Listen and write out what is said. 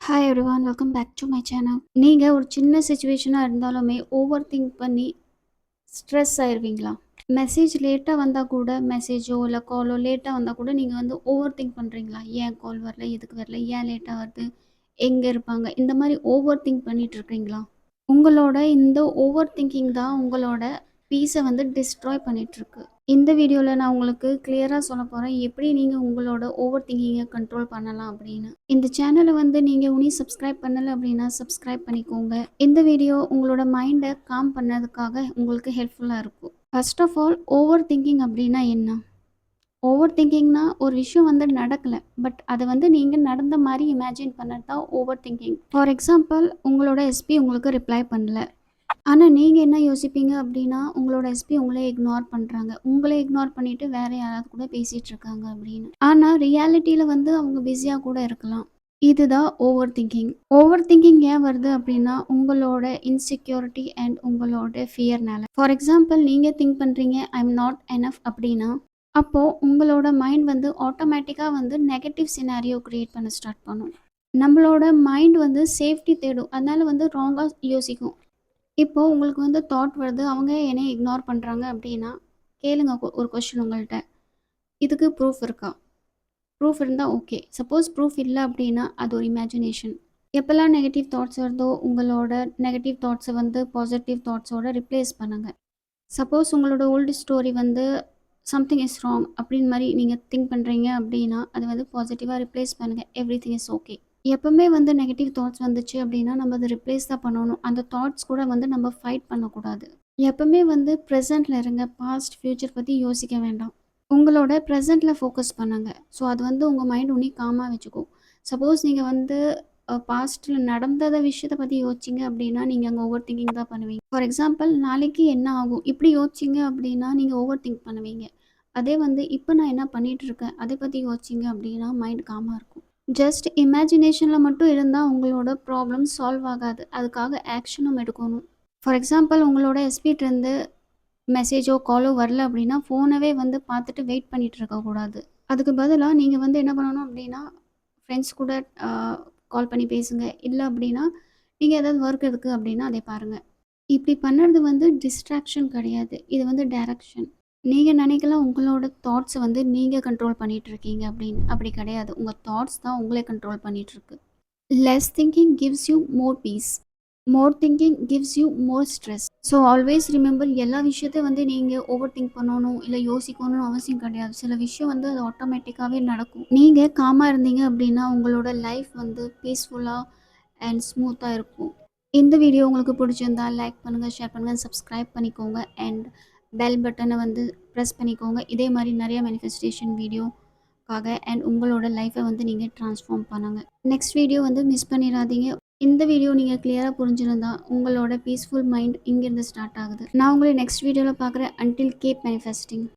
Hi everyone, welcome back to my channel. நீங்கள் ஒரு சின்ன சுச்சுவேஷனாக இருந்தாலுமே ஓவர் திங்க் பண்ணி ஸ்ட்ரெஸ் ஆயிடுவீங்களா? மெசேஜ் லேட்டாக வந்தால் கூட, மெசேஜோ இல்லை காலோ லேட்டாக வந்தால் கூட நீங்கள் வந்து ஓவர் திங்க் பண்ணுறீங்களா? ஏன் கால் வரல, எதுக்கு வரல, ஏன் லேட்டாக வருது, எங்கே இருப்பாங்க, இந்த மாதிரி ஓவர் திங்க் பண்ணிட்டு இருக்கீங்களா? உங்களோட இந்த ஓவர் திங்கிங் தான் உங்களோட பீஸை வந்து டிஸ்ட்ராய் பண்ணிகிட்ருக்கு. இந்த வீடியோவில் நான் உங்களுக்கு கிளியராக சொல்ல போகிறேன் எப்படி நீங்கள் உங்களோட ஓவர் திங்கிங்கை கண்ட்ரோல் பண்ணலாம் அப்படின்னு. இந்த சேனலை வந்து நீங்கள் உனி சப்ஸ்கிரைப் பண்ணலை அப்படின்னா சப்ஸ்கிரைப் பண்ணிக்கோங்க. இந்த வீடியோ உங்களோட மைண்டை காம் பண்ணதுக்காக உங்களுக்கு ஹெல்ப்ஃபுல்லாக இருக்கும். First of all, overthinking அப்படின்னா என்ன? ஓவர் திங்கிங்னா ஒரு விஷயம் வந்து நடக்கலை, பட் அதை வந்து நீங்கள் நடந்த மாதிரி இமேஜின் பண்ணது தான் ஓவர் திங்கிங். ஃபார் எக்ஸாம்பிள், உங்களோட எஸ்பி உங்களுக்கு ரிப்ளை பண்ணல, ஆனால் நீங்கள் என்ன யோசிப்பீங்க அப்படின்னா உங்களோட எஸ்பி உங்களே இக்னோர் பண்ணுறாங்க, உங்களே இக்னோர் பண்ணிவிட்டு வேறு யாராவது கூட பேசிகிட்டு இருக்காங்க அப்படின்னு. ஆனால் ரியாலிட்டியில் வந்து அவங்க பிஸியாக கூட இருக்கலாம். இதுதான் ஓவர் திங்கிங். ஓவர் திங்கிங் ஏன் வருது அப்படின்னா உங்களோட இன்செக்யூரிட்டி அண்ட் உங்களோட ஃபியர்னால. ஃபார் எக்ஸாம்பிள், நீங்கள் திங்க் பண்ணுறீங்க ஐ எம் நாட் எனஃப் அப்படின்னா, அப்போது உங்களோட மைண்ட் வந்து ஆட்டோமேட்டிக்காக வந்து நெகட்டிவ் சினாரியோ க்ரியேட் பண்ண ஸ்டார்ட் பண்ணும். நம்மளோட மைண்ட் வந்து சேஃப்டி தேடும், அதனால வந்து ராங்காக யோசிக்கும். இப்போது உங்களுக்கு வந்து தாட் வருது அவங்க என்னை இக்னோர் பண்ணுறாங்க அப்படின்னா, கேளுங்க ஒரு கொஷின் உங்கள்கிட்ட, இதுக்கு ப்ரூஃப் இருக்கா? ப்ரூஃப் இருந்தால் ஓகே, சப்போஸ் ப்ரூஃப் இல்லை அப்படின்னா அது ஒரு இமேஜினேஷன். எப்போல்லாம் நெகட்டிவ் தாட்ஸ் வருதோ உங்களோட நெகட்டிவ் தாட்ஸை வந்து பாசிட்டிவ் தாட்ஸோட ரிப்ளேஸ் பண்ணுங்கள். சப்போஸ் உங்களோட ஓல்டு ஸ்டோரி வந்து சம்திங் இஸ் ராங் அப்படின்னு மாதிரி நீங்கள் திங்க் பண்ணுறீங்க அப்படின்னா அது வந்து பாசிட்டிவாக ரிப்ளேஸ் பண்ணுங்கள். Every thing is okay. எப்போவுமே வந்து நெகட்டிவ் தாட்ஸ் வந்துச்சு அப்படின்னா நம்ம அதை ரிப்ளேஸ் தான் பண்ணணும். அந்த தாட்ஸ் கூட வந்து நம்ம ஃபைட் பண்ணக்கூடாது. எப்போவுமே வந்து ப்ரெசென்ட்டில் இருங்க. பாஸ்ட் ஃப்யூச்சர் பற்றி யோசிக்க வேண்டாம். உங்களோட ப்ரெசென்ட்டில் ஃபோக்கஸ் பண்ணுங்கள். ஸோ அது வந்து உங்கள் மைண்ட் உன்னி காமாக வச்சுக்கும். சப்போஸ் நீங்கள் வந்து பாஸ்ட்டில் நடந்தத விஷயத்தை பற்றி யோசிச்சிங்க அப்படின்னா நீங்கள் அங்கே ஓவர் திங்கிங் தான் பண்ணுவீங்க. ஃபார் எக்ஸாம்பிள், நாளைக்கு என்ன ஆகும் இப்படி யோசிச்சிங்க அப்படின்னா நீங்கள் ஓவர் திங்க் பண்ணுவீங்க. அதே வந்து இப்போ நான் என்ன பண்ணிகிட்டு இருக்கேன் அதை பற்றி யோசிச்சிங்க அப்படின்னா மைண்ட் காமாக இருக்கும். ஜஸ்ட் இமேஜினேஷனில் மட்டும் இருந்தால் உங்களோட ப்ராப்ளம் சால்வ் ஆகாது, அதுக்காக ஆக்ஷனும் எடுக்கணும். ஃபார் எக்ஸாம்பிள், உங்களோட எஸ்பிகிட்டேருந்து மெசேஜோ காலோ வரல அப்படின்னா ஃபோனவே வந்து பார்த்துட்டு வெயிட் பண்ணிகிட்டு இருக்கக்கூடாது. அதுக்கு பதிலாக நீங்கள் வந்து என்ன பண்ணணும் அப்படின்னா ஃப்ரெண்ட்ஸ் கூட கால் பண்ணி பேசுங்க. இல்லை அப்படின்னா நீங்கள் ஏதாவது ஒர்க் இருக்குது அப்படின்னா அதை பாருங்கள். இப்படி பண்ணுறது வந்து டிஸ்ட்ராக்ஷன் கிடையாது, இது வந்து டைரக்ஷன். நீங்கள் நினைக்கலாம் உங்களோட தாட்ஸை வந்து நீங்கள் கண்ட்ரோல் பண்ணிகிட்ருக்கீங்க அப்படின்னு. அப்படி கிடையாது, உங்கள் தாட்ஸ் தான் உங்களே கண்ட்ரோல் பண்ணிகிட்ருக்கு. Less thinking gives you more peace, more thinking gives you more stress. So always remember, எல்லா விஷயத்தையும் வந்து நீங்கள் ஓவர் திங்க் பண்ணணும் இல்லை யோசிக்கணும்னு அவசியம் கிடையாது. சில விஷயம் வந்து அது ஆட்டோமேட்டிக்காகவே நடக்கும். நீங்கள் காமாக இருந்தீங்க அப்படின்னா உங்களோட லைஃப் வந்து பீஸ்ஃபுல்லாக அண்ட் ஸ்மூத்தாக இருக்கும். இந்த வீடியோ உங்களுக்கு பிடிச்சிருந்தா லைக் பண்ணுங்கள், ஷேர் பண்ணுங்கள், சப்ஸ்கிரைப் பண்ணிக்கோங்க அண்ட் பெல் பட்டனை வந்து ப்ரெஸ் பண்ணிக்கோங்க. இதே மாதிரி நிறைய மேனிஃபெஸ்டேஷன் வீடியோக்காக அண்ட் உங்களோட லைஃப்பை வந்து நீங்கள் ட்ரான்ஸ்ஃபார்ம் பண்ணுங்கள். நெக்ஸ்ட் வீடியோ வந்து மிஸ் பண்ணிடாதீங்க. இந்த வீடியோ நீங்கள் கிளியராக புரிஞ்சிருந்தா உங்களோட பீஸ்ஃபுல் மைண்ட் இங்கேருந்து ஸ்டார்ட் ஆகுது. நான் உங்களை நெக்ஸ்ட் வீடியோவில் பார்க்குறேன். Until keep manifesting.